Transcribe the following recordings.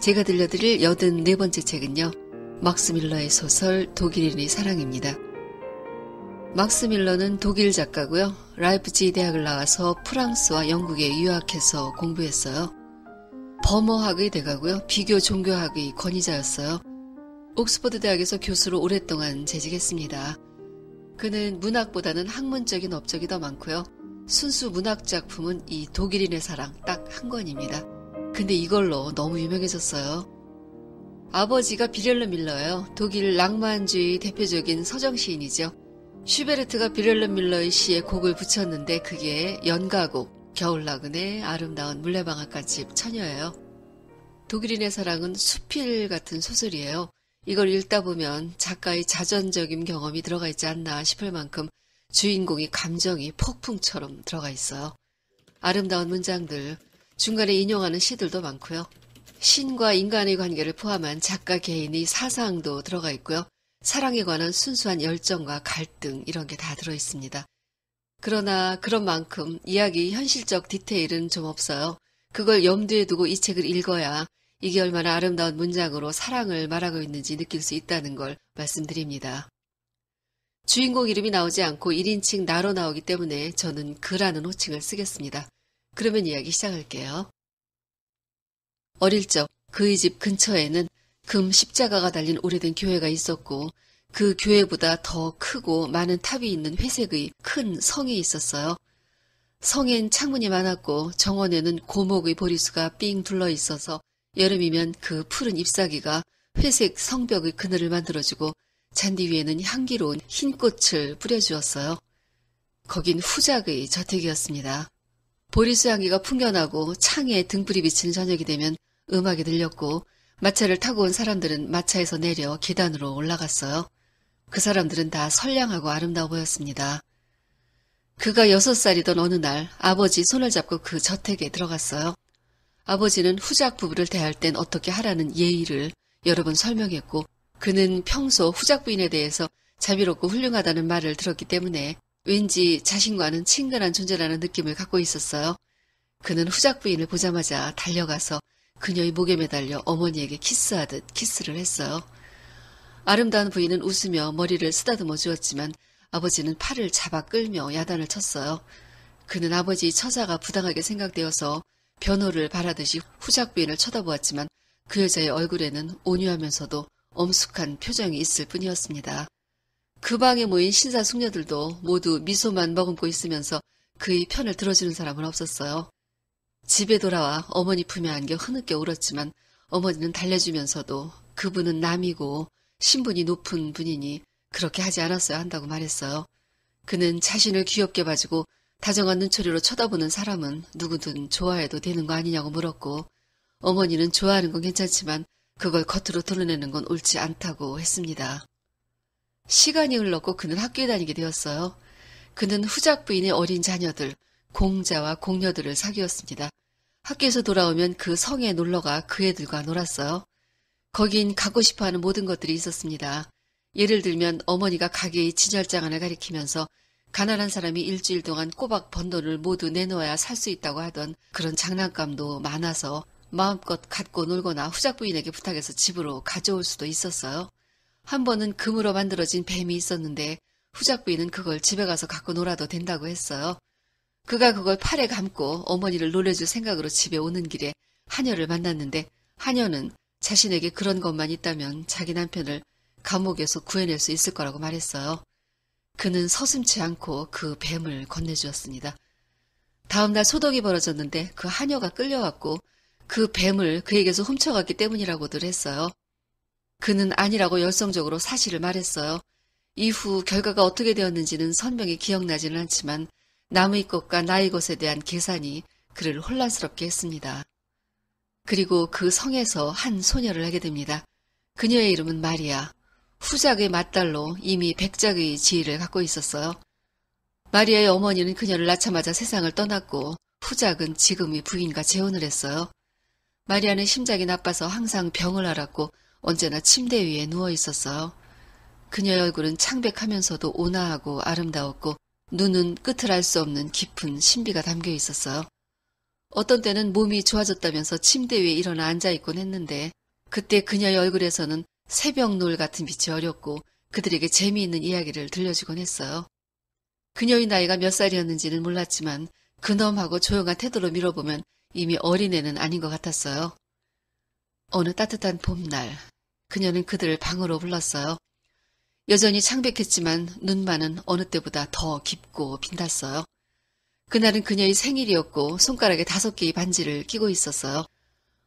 제가 들려드릴 84번째 책은요, 막스 밀러의 소설 독일인의 사랑입니다. 막스 밀러는 독일 작가고요. 라이프치히 대학을 나와서 프랑스와 영국에 유학해서 공부했어요. 범어학의 대가고요. 비교 종교학의 권위자였어요. 옥스퍼드 대학에서 교수로 오랫동안 재직했습니다. 그는 문학보다는 학문적인 업적이 더 많고요. 순수 문학 작품은 이 독일인의 사랑 딱 한 권입니다. 근데 이걸로 너무 유명해졌어요. 아버지가 비렐름 밀러예요. 독일 낭만주의 대표적인 서정 시인이죠. 슈베르트가 비렐름 밀러의 시에 곡을 붙였는데 그게 연가곡, 겨울나그네, 아름다운 물레방앗간집, 처녀예요. 독일인의 사랑은 수필 같은 소설이에요. 이걸 읽다 보면 작가의 자전적인 경험이 들어가 있지 않나 싶을 만큼 주인공의 감정이 폭풍처럼 들어가 있어요. 아름다운 문장들, 중간에 인용하는 시들도 많고요. 신과 인간의 관계를 포함한 작가 개인의 사상도 들어가 있고요. 사랑에 관한 순수한 열정과 갈등 이런 게 다 들어있습니다. 그러나 그런 만큼 이야기 현실적 디테일은 좀 없어요. 그걸 염두에 두고 이 책을 읽어야 이게 얼마나 아름다운 문장으로 사랑을 말하고 있는지 느낄 수 있다는 걸 말씀드립니다. 주인공 이름이 나오지 않고 1인칭 나로 나오기 때문에 저는 그라는 호칭을 쓰겠습니다. 그러면 이야기 시작할게요. 어릴 적 그의 집 근처에는 금 십자가가 달린 오래된 교회가 있었고 그 교회보다 더 크고 많은 탑이 있는 회색의 큰 성이 있었어요. 성엔 창문이 많았고 정원에는 고목의 보리수가 삥 둘러 있어서 여름이면 그 푸른 잎사귀가 회색 성벽의 그늘을 만들어주고 잔디 위에는 향기로운 흰 꽃을 뿌려주었어요. 거긴 후작의 저택이었습니다. 보리수 향기가 풍겨나고 창에 등불이 비치는 저녁이 되면 음악이 들렸고 마차를 타고 온 사람들은 마차에서 내려 계단으로 올라갔어요. 그 사람들은 다 선량하고 아름다워 보였습니다. 그가 6살이던 어느 날 아버지 손을 잡고 그 저택에 들어갔어요. 아버지는 후작 부부를 대할 땐 어떻게 하라는 예의를 여러 번 설명했고 그는 평소 후작 부인에 대해서 자비롭고 훌륭하다는 말을 들었기 때문에 왠지 자신과는 친근한 존재라는 느낌을 갖고 있었어요. 그는 후작 부인을 보자마자 달려가서 그녀의 목에 매달려 어머니에게 키스하듯 키스를 했어요. 아름다운 부인은 웃으며 머리를 쓰다듬어 주었지만 아버지는 팔을 잡아 끌며 야단을 쳤어요. 그는 아버지의 처사가 부당하게 생각되어서 변호를 바라듯이 후작 부인을 쳐다보았지만 그 여자의 얼굴에는 온유하면서도 엄숙한 표정이 있을 뿐이었습니다. 그 방에 모인 신사숙녀들도 모두 미소만 머금고 있으면서 그의 편을 들어주는 사람은 없었어요. 집에 돌아와 어머니 품에 안겨 흐느껴 울었지만 어머니는 달래주면서도 그분은 남이고 신분이 높은 분이니 그렇게 하지 않았어야 한다고 말했어요. 그는 자신을 귀엽게 봐주고 다정한 눈초리로 쳐다보는 사람은 누구든 좋아해도 되는 거 아니냐고 물었고 어머니는 좋아하는 건 괜찮지만 그걸 겉으로 드러내는 건 옳지 않다고 했습니다. 시간이 흘렀고 그는 학교에 다니게 되었어요. 그는 후작 부인의 어린 자녀들, 공자와 공녀들을 사귀었습니다. 학교에서 돌아오면 그 성에 놀러가 그 애들과 놀았어요. 거긴 갖고 싶어하는 모든 것들이 있었습니다. 예를 들면 어머니가 가게의 진열장안을 가리키면서 가난한 사람이 일주일 동안 꼬박 번 돈을 모두 내놓아야 살 수 있다고 하던 그런 장난감도 많아서 마음껏 갖고 놀거나 후작 부인에게 부탁해서 집으로 가져올 수도 있었어요. 한 번은 금으로 만들어진 뱀이 있었는데 후작 부인은 그걸 집에 가서 갖고 놀아도 된다고 했어요. 그가 그걸 팔에 감고 어머니를 놀래줄 생각으로 집에 오는 길에 하녀를 만났는데 하녀는 자신에게 그런 것만 있다면 자기 남편을 감옥에서 구해낼 수 있을 거라고 말했어요. 그는 서슴지 않고 그 뱀을 건네주었습니다. 다음 날 소동이 벌어졌는데 그 하녀가 끌려왔고 그 뱀을 그에게서 훔쳐갔기 때문이라고들 했어요. 그는 아니라고 열성적으로 사실을 말했어요. 이후 결과가 어떻게 되었는지는 선명히 기억나지는 않지만 남의 것과 나의 것에 대한 계산이 그를 혼란스럽게 했습니다. 그리고 그 성에서 한 소녀를 하게 됩니다. 그녀의 이름은 마리아. 후작의 맏딸로 이미 백작의 지위를 갖고 있었어요. 마리아의 어머니는 그녀를 낳자마자 세상을 떠났고 후작은 지금의 부인과 재혼을 했어요. 마리아는 심장이 나빠서 항상 병을 앓았고 언제나 침대 위에 누워 있었어요. 그녀의 얼굴은 창백하면서도 온화하고 아름다웠고 눈은 끝을 알 수 없는 깊은 신비가 담겨 있었어요. 어떤 때는 몸이 좋아졌다면서 침대 위에 일어나 앉아있곤 했는데 그때 그녀의 얼굴에서는 새벽 노을 같은 빛이 어렸고 그들에게 재미있는 이야기를 들려주곤 했어요. 그녀의 나이가 몇 살이었는지는 몰랐지만 근엄하고 조용한 태도로 밀어보면 이미 어린애는 아닌 것 같았어요. 어느 따뜻한 봄날, 그녀는 그들을 방으로 불렀어요. 여전히 창백했지만 눈만은 어느 때보다 더 깊고 빛났어요. 그날은 그녀의 생일이었고 손가락에 5개의 반지를 끼고 있었어요.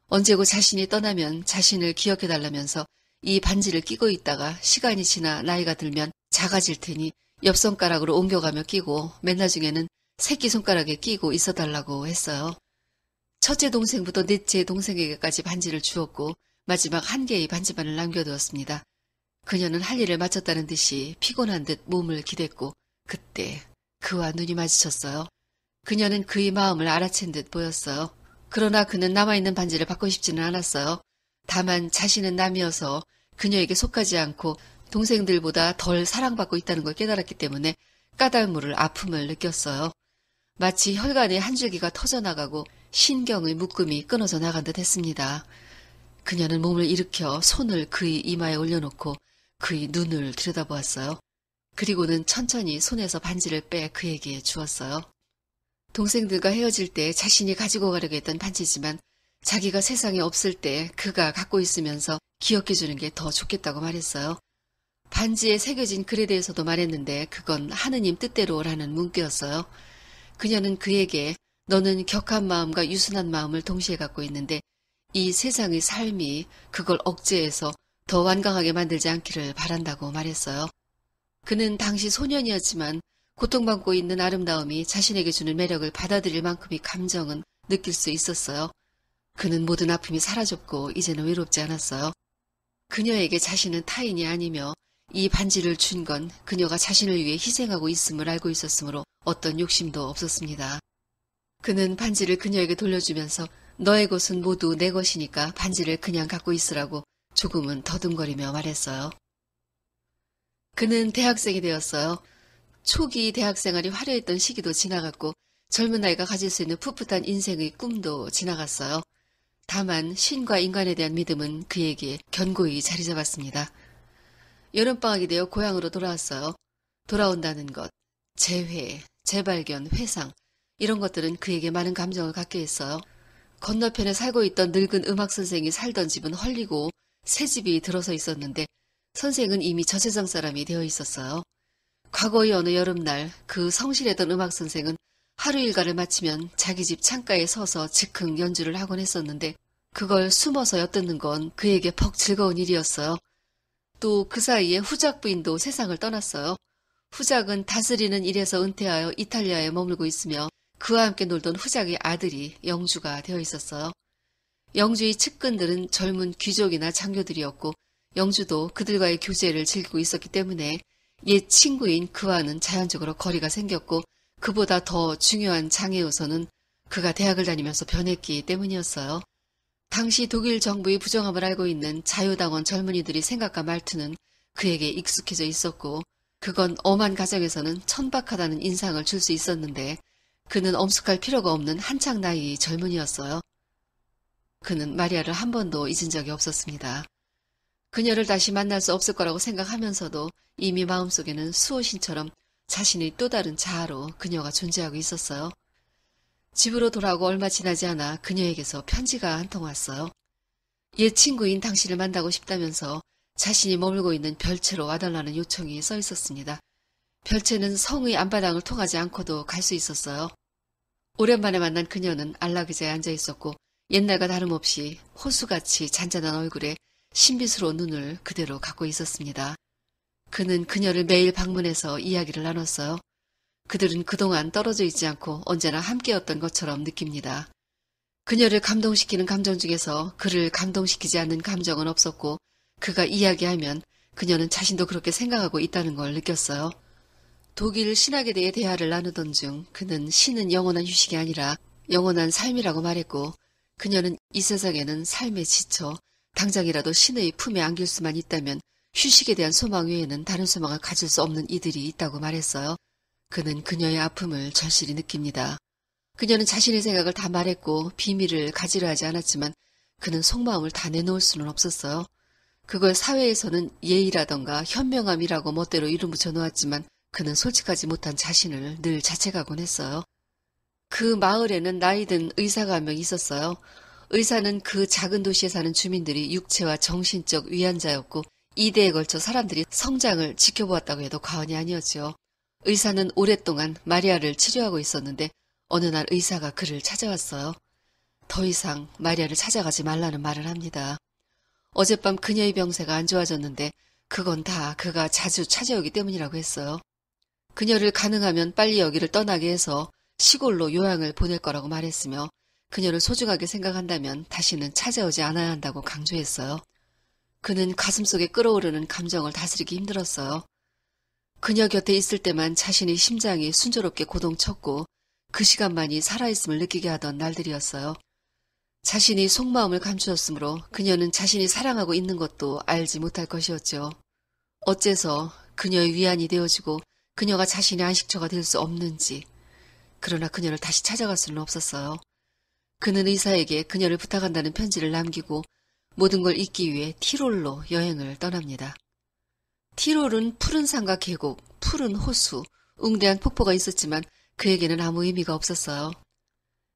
언제고 자신이 떠나면 자신을 기억해달라면서 이 반지를 끼고 있다가 시간이 지나 나이가 들면 작아질 테니 옆 손가락으로 옮겨가며 끼고 맨 나중에는 새끼손가락에 끼고 있어달라고 했어요. 첫째 동생부터 넷째 동생에게까지 반지를 주었고 마지막 1개의 반지만을 남겨두었습니다. 그녀는 할 일을 마쳤다는 듯이 피곤한 듯 몸을 기댔고 그때 그와 눈이 마주쳤어요. 그녀는 그의 마음을 알아챈 듯 보였어요. 그러나 그는 남아있는 반지를 받고 싶지는 않았어요. 다만 자신은 남이어서 그녀에게 속하지 않고 동생들보다 덜 사랑받고 있다는 걸 깨달았기 때문에 까닭물을 아픔을 느꼈어요. 마치 혈관의 한 줄기가 터져나가고 신경의 묶음이 끊어져 나간 듯 했습니다. 그녀는 몸을 일으켜 손을 그의 이마에 올려놓고 그의 눈을 들여다보았어요. 그리고는 천천히 손에서 반지를 빼 그에게 주었어요. 동생들과 헤어질 때 자신이 가지고 가려고 했던 반지지만 자기가 세상에 없을 때 그가 갖고 있으면서 기억해주는 게 더 좋겠다고 말했어요. 반지에 새겨진 글에 대해서도 말했는데 그건 하느님 뜻대로라는 문구였어요. 그녀는 그에게 너는 격한 마음과 유순한 마음을 동시에 갖고 있는데 이 세상의 삶이 그걸 억제해서 더 완강하게 만들지 않기를 바란다고 말했어요. 그는 당시 소년이었지만 고통받고 있는 아름다움이 자신에게 주는 매력을 받아들일 만큼의 감정은 느낄 수 있었어요. 그는 모든 아픔이 사라졌고 이제는 외롭지 않았어요. 그녀에게 자신은 타인이 아니며 이 반지를 준 건 그녀가 자신을 위해 희생하고 있음을 알고 있었으므로 어떤 욕심도 없었습니다. 그는 반지를 그녀에게 돌려주면서 너의 것은 모두 내 것이니까 반지를 그냥 갖고 있으라고 조금은 더듬거리며 말했어요. 그는 대학생이 되었어요. 초기 대학생활이 화려했던 시기도 지나갔고 젊은 나이가 가질 수 있는 풋풋한 인생의 꿈도 지나갔어요. 다만 신과 인간에 대한 믿음은 그에게 견고히 자리 잡았습니다. 여름방학이 되어 고향으로 돌아왔어요. 돌아온다는 것, 재회, 재발견, 회상 이런 것들은 그에게 많은 감정을 갖게 했어요. 건너편에 살고 있던 늙은 음악 선생이 살던 집은 헐리고 새 집이 들어서 있었는데 선생은 이미 저 세상 사람이 되어 있었어요. 과거의 어느 여름날 그 성실했던 음악 선생은 하루 일과를 마치면 자기 집 창가에 서서 즉흥 연주를 하곤 했었는데 그걸 숨어서 엿듣는 건 그에게 퍽 즐거운 일이었어요. 또 그 사이에 후작 부인도 세상을 떠났어요. 후작은 다스리는 일에서 은퇴하여 이탈리아에 머물고 있으며 그와 함께 놀던 후작의 아들이 영주가 되어 있었어요. 영주의 측근들은 젊은 귀족이나 장교들이었고 영주도 그들과의 교제를 즐기고 있었기 때문에 옛 친구인 그와는 자연적으로 거리가 생겼고 그보다 더 중요한 장애 요소는 그가 대학을 다니면서 변했기 때문이었어요. 당시 독일 정부의 부정함을 알고 있는 자유당원 젊은이들의 생각과 말투는 그에게 익숙해져 있었고 그건 엄한 가정에서는 천박하다는 인상을 줄 수 있었는데 그는 엄숙할 필요가 없는 한창 나이의 젊은이였어요. 그는 마리아를 한 번도 잊은 적이 없었습니다. 그녀를 다시 만날 수 없을 거라고 생각하면서도 이미 마음속에는 수호신처럼 자신의 또 다른 자아로 그녀가 존재하고 있었어요. 집으로 돌아오고 얼마 지나지 않아 그녀에게서 편지가 한 통 왔어요. 옛 친구인 당신을 만나고 싶다면서 자신이 머물고 있는 별채로 와달라는 요청이 써 있었습니다. 별채는 성의 앞마당을 통하지 않고도 갈 수 있었어요. 오랜만에 만난 그녀는 안락의자에 앉아 있었고 옛날과 다름없이 호수같이 잔잔한 얼굴에 신비스러운 눈을 그대로 갖고 있었습니다. 그는 그녀를 매일 방문해서 이야기를 나눴어요. 그들은 그동안 떨어져 있지 않고 언제나 함께였던 것처럼 느낍니다. 그녀를 감동시키는 감정 중에서 그를 감동시키지 않는 감정은 없었고 그가 이야기하면 그녀는 자신도 그렇게 생각하고 있다는 걸 느꼈어요. 독일 신학에 대해 대화를 나누던 중 그는 신은 영원한 휴식이 아니라 영원한 삶이라고 말했고 그녀는 이 세상에는 삶에 지쳐 당장이라도 신의 품에 안길 수만 있다면 휴식에 대한 소망 외에는 다른 소망을 가질 수 없는 이들이 있다고 말했어요. 그는 그녀의 아픔을 절실히 느낍니다. 그녀는 자신의 생각을 다 말했고 비밀을 가지려 하지 않았지만 그는 속마음을 다 내놓을 수는 없었어요. 그걸 사회에서는 예의라던가 현명함이라고 멋대로 이름 붙여 놓았지만 그는 솔직하지 못한 자신을 늘 자책하곤 했어요. 그 마을에는 나이든 의사가 한 명 있었어요. 의사는 그 작은 도시에 사는 주민들이 육체와 정신적 위안자였고 2대에 걸쳐 사람들이 성장을 지켜보았다고 해도 과언이 아니었죠. 의사는 오랫동안 마리아를 치료하고 있었는데 어느 날 의사가 그를 찾아왔어요. 더 이상 마리아를 찾아가지 말라는 말을 합니다. 어젯밤 그녀의 병세가 안 좋아졌는데 그건 다 그가 자주 찾아오기 때문이라고 했어요. 그녀를 가능하면 빨리 여기를 떠나게 해서 시골로 요양을 보낼 거라고 말했으며 그녀를 소중하게 생각한다면 다시는 찾아오지 않아야 한다고 강조했어요. 그는 가슴속에 끓어오르는 감정을 다스리기 힘들었어요. 그녀 곁에 있을 때만 자신의 심장이 순조롭게 고동쳤고 그 시간만이 살아있음을 느끼게 하던 날들이었어요. 자신이 속마음을 감추었으므로 그녀는 자신이 사랑하고 있는 것도 알지 못할 것이었죠. 어째서 그녀의 위안이 되어지고 그녀가 자신의 안식처가 될 수 없는지. 그러나 그녀를 다시 찾아갈 수는 없었어요. 그는 의사에게 그녀를 부탁한다는 편지를 남기고 모든 걸 잊기 위해 티롤로 여행을 떠납니다. 티롤은 푸른 산과 계곡, 푸른 호수, 웅대한 폭포가 있었지만 그에게는 아무 의미가 없었어요.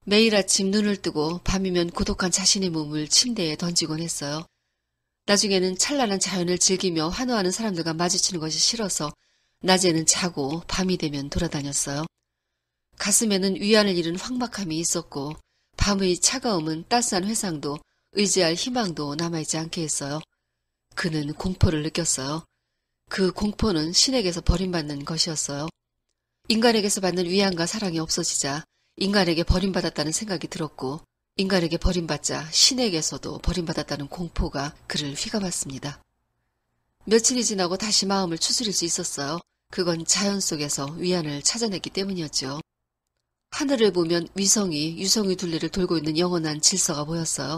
매일 아침 눈을 뜨고 밤이면 고독한 자신의 몸을 침대에 던지곤 했어요. 나중에는 찬란한 자연을 즐기며 환호하는 사람들과 마주치는 것이 싫어서 낮에는 자고 밤이 되면 돌아다녔어요. 가슴에는 위안을 잃은 황막함이 있었고 밤의 차가움은 따스한 회상도 의지할 희망도 남아있지 않게 했어요. 그는 공포를 느꼈어요. 그 공포는 신에게서 버림받는 것이었어요. 인간에게서 받는 위안과 사랑이 없어지자 인간에게 버림받았다는 생각이 들었고 인간에게 버림받자 신에게서도 버림받았다는 공포가 그를 휘감았습니다. 며칠이 지나고 다시 마음을 추스릴 수 있었어요. 그건 자연 속에서 위안을 찾아냈기 때문이었죠. 하늘을 보면 위성이 유성의 둘레를 돌고 있는 영원한 질서가 보였어요.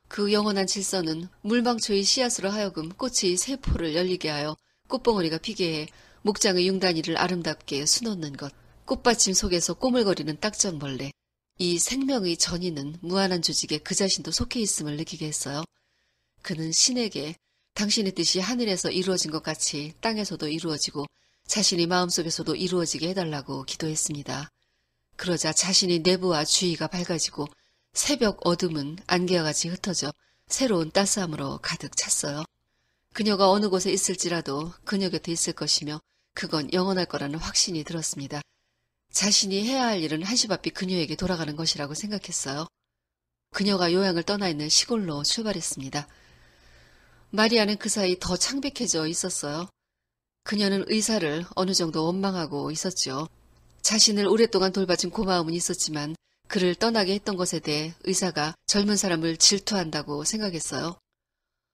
그 영원한 질서는 물방초의 씨앗으로 하여금 꽃의 세포를 열리게 하여 꽃봉오리가 피게 해 목장의 융단이를 아름답게 수놓는 것, 꽃받침 속에서 꼬물거리는 딱정벌레, 이 생명의 전이는 무한한 조직에 그 자신도 속해 있음을 느끼게 했어요. 그는 신에게 당신의 뜻이 하늘에서 이루어진 것 같이 땅에서도 이루어지고 자신의 마음속에서도 이루어지게 해달라고 기도했습니다. 그러자 자신의 내부와 주위가 밝아지고 새벽 어둠은 안개와 같이 흩어져 새로운 따스함으로 가득 찼어요. 그녀가 어느 곳에 있을지라도 그녀 곁에 있을 것이며 그건 영원할 거라는 확신이 들었습니다. 자신이 해야 할 일은 한시바삐 그녀에게 돌아가는 것이라고 생각했어요. 그녀가 요양을 떠나 있는 시골로 출발했습니다. 마리아는 그 사이 더 창백해져 있었어요. 그녀는 의사를 어느 정도 원망하고 있었죠. 자신을 오랫동안 돌봐준 고마움은 있었지만 그를 떠나게 했던 것에 대해 의사가 젊은 사람을 질투한다고 생각했어요.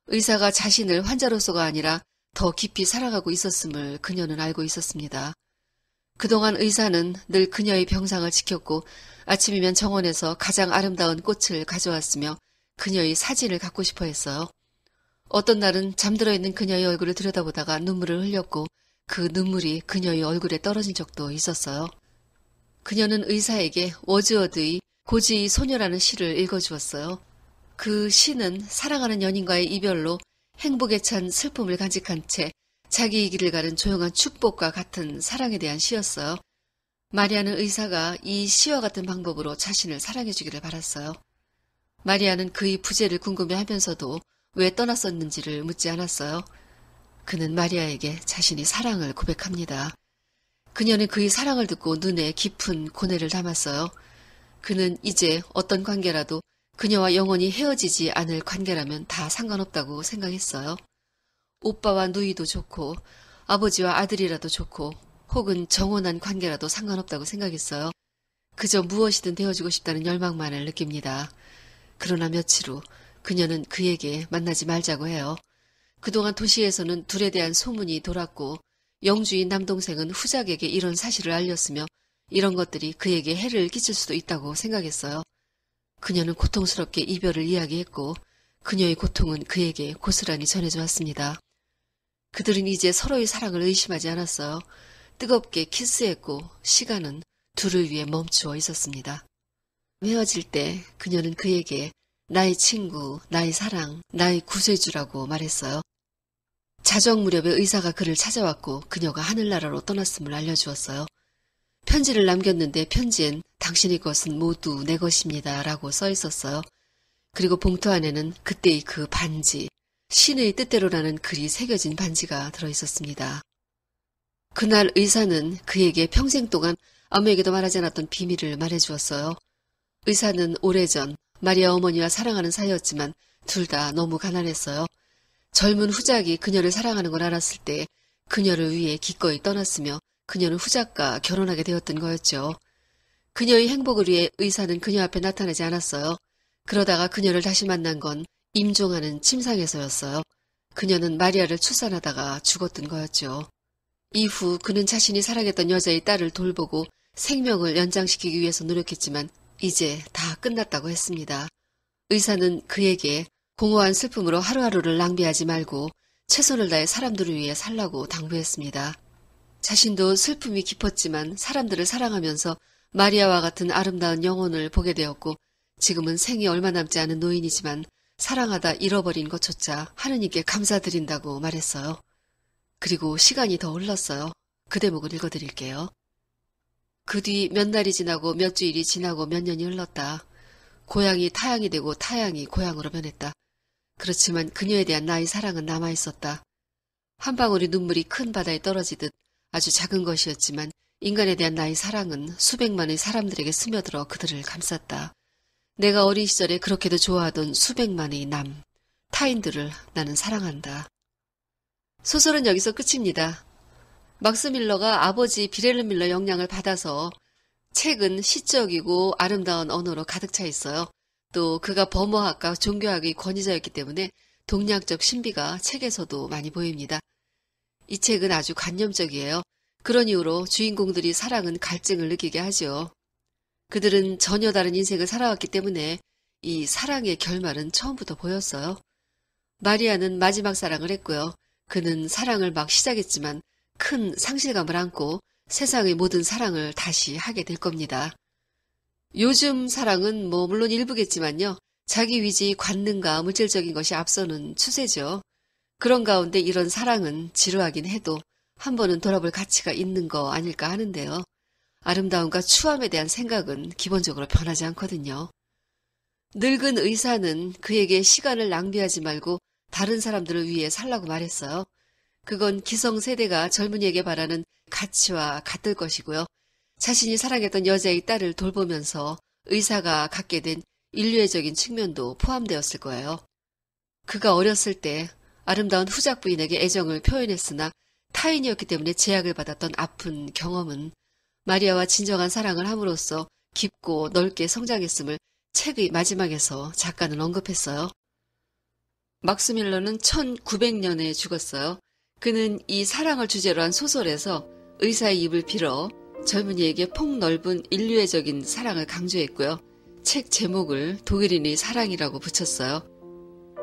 의사가 자신을 환자로서가 아니라 더 깊이 사랑하고 있었음을 그녀는 알고 있었습니다. 그동안 의사는 늘 그녀의 병상을 지켰고 아침이면 정원에서 가장 아름다운 꽃을 가져왔으며 그녀의 사진을 갖고 싶어 했어요. 어떤 날은 잠들어 있는 그녀의 얼굴을 들여다보다가 눈물을 흘렸고 그 눈물이 그녀의 얼굴에 떨어진 적도 있었어요. 그녀는 의사에게 워즈워드의 고지의 소녀라는 시를 읽어주었어요. 그 시는 사랑하는 연인과의 이별로 행복에 찬 슬픔을 간직한 채 자기의 길을 가는 조용한 축복과 같은 사랑에 대한 시였어요. 마리아는 의사가 이 시와 같은 방법으로 자신을 사랑해주기를 바랐어요. 마리아는 그의 부재를 궁금해하면서도 왜 떠났었는지를 묻지 않았어요. 그는 마리아에게 자신이 사랑을 고백합니다. 그녀는 그의 사랑을 듣고 눈에 깊은 고뇌를 담았어요. 그는 이제 어떤 관계라도 그녀와 영원히 헤어지지 않을 관계라면 다 상관없다고 생각했어요. 오빠와 누이도 좋고 아버지와 아들이라도 좋고 혹은 정혼한 관계라도 상관없다고 생각했어요. 그저 무엇이든 되어주고 싶다는 열망만을 느낍니다. 그러나 며칠 후 그녀는 그에게 만나지 말자고 해요. 그동안 도시에서는 둘에 대한 소문이 돌았고 영주인 남동생은 후작에게 이런 사실을 알렸으며 이런 것들이 그에게 해를 끼칠 수도 있다고 생각했어요. 그녀는 고통스럽게 이별을 이야기했고 그녀의 고통은 그에게 고스란히 전해져 왔습니다. 그들은 이제 서로의 사랑을 의심하지 않았어요. 뜨겁게 키스했고 시간은 둘을 위해 멈추어 있었습니다. 헤어질 때 그녀는 그에게 나의 친구, 나의 사랑, 나의 구세주라고 말했어요. 자정 무렵에 의사가 그를 찾아왔고 그녀가 하늘나라로 떠났음을 알려주었어요. 편지를 남겼는데 편지엔 당신의 것은 모두 내 것입니다 라고 써 있었어요. 그리고 봉투 안에는 그때의 그 반지, 신의 뜻대로라는 글이 새겨진 반지가 들어있었습니다. 그날 의사는 그에게 평생 동안 아무에게도 말하지 않았던 비밀을 말해주었어요. 의사는 오래전 마리아 어머니와 사랑하는 사이였지만 둘 다 너무 가난했어요. 젊은 후작이 그녀를 사랑하는 걸 알았을 때 그녀를 위해 기꺼이 떠났으며 그녀는 후작과 결혼하게 되었던 거였죠. 그녀의 행복을 위해 의사는 그녀 앞에 나타나지 않았어요. 그러다가 그녀를 다시 만난 건 임종하는 침상에서였어요. 그녀는 마리아를 출산하다가 죽었던 거였죠. 이후 그는 자신이 사랑했던 여자의 딸을 돌보고 생명을 연장시키기 위해서 노력했지만 이제 다 끝났다고 했습니다. 의사는 그에게 공허한 슬픔으로 하루하루를 낭비하지 말고 최선을 다해 사람들을 위해 살라고 당부했습니다. 자신도 슬픔이 깊었지만 사람들을 사랑하면서 마리아와 같은 아름다운 영혼을 보게 되었고 지금은 생이 얼마 남지 않은 노인이지만 사랑하다 잃어버린 것조차 하느님께 감사드린다고 말했어요. 그리고 시간이 더 흘렀어요. 그 대목을 읽어드릴게요. 그 뒤 몇 날이 지나고 몇 주일이 지나고 몇 년이 흘렀다. 고향이 타향이 되고 타향이 고향으로 변했다. 그렇지만 그녀에 대한 나의 사랑은 남아있었다. 한 방울의 눈물이 큰 바다에 떨어지듯 아주 작은 것이었지만 인간에 대한 나의 사랑은 수백만의 사람들에게 스며들어 그들을 감쌌다. 내가 어린 시절에 그렇게도 좋아하던 수백만의 타인들을 나는 사랑한다. 소설은 여기서 끝입니다. 막스 밀러가 아버지 비렐름 밀러 영향을 받아서 책은 시적이고 아름다운 언어로 가득 차 있어요. 또 그가 범어학과 종교학의 권위자였기 때문에 동양적 신비가 책에서도 많이 보입니다. 이 책은 아주 관념적이에요. 그런 이유로 주인공들이 사랑은 갈증을 느끼게 하죠. 그들은 전혀 다른 인생을 살아왔기 때문에 이 사랑의 결말은 처음부터 보였어요. 마리아는 마지막 사랑을 했고요. 그는 사랑을 막 시작했지만 큰 상실감을 안고 세상의 모든 사랑을 다시 하게 될 겁니다. 요즘 사랑은 물론 일부겠지만요. 자기 위지 관능과 물질적인 것이 앞서는 추세죠. 그런 가운데 이런 사랑은 지루하긴 해도 한 번은 돌아볼 가치가 있는 거 아닐까 하는데요. 아름다움과 추함에 대한 생각은 기본적으로 변하지 않거든요. 늙은 의사는 그에게 시간을 낭비하지 말고 다른 사람들을 위해 살라고 말했어요. 그건 기성세대가 젊은이에게 바라는 가치와 같을 것이고요. 자신이 사랑했던 여자의 딸을 돌보면서 의사가 갖게 된 인류애적인 측면도 포함되었을 거예요. 그가 어렸을 때 아름다운 후작 부인에게 애정을 표현했으나 타인이었기 때문에 제약을 받았던 아픈 경험은 마리아와 진정한 사랑을 함으로써 깊고 넓게 성장했음을 책의 마지막에서 작가는 언급했어요. 막스 밀러는 1900년에 죽었어요. 그는 이 사랑을 주제로 한 소설에서 의사의 입을 빌어 젊은이에게 폭넓은 인류애적인 사랑을 강조했고요. 책 제목을 독일인의 사랑이라고 붙였어요.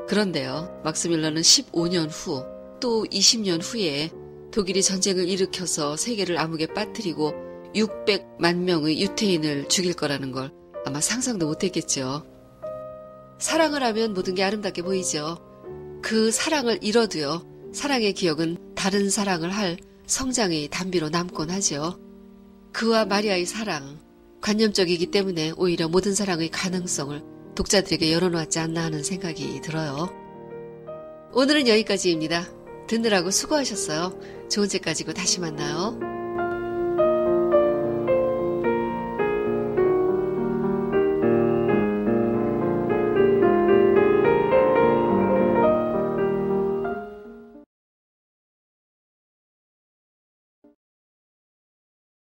그런데요, 막스 밀러는 15년 후, 또 20년 후에 독일이 전쟁을 일으켜서 세계를 암흑에 빠뜨리고 600만 명의 유태인을 죽일 거라는 걸 아마 상상도 못했겠죠. 사랑을 하면 모든 게 아름답게 보이죠. 그 사랑을 잃어도요, 사랑의 기억은 다른 사랑을 할 성장의 단비로 남곤 하죠. 그와 마리아의 사랑, 관념적이기 때문에 오히려 모든 사랑의 가능성을 독자들에게 열어놓았지 않나 하는 생각이 들어요. 오늘은 여기까지입니다. 듣느라고 수고하셨어요. 좋은 책 가지고 다시 만나요.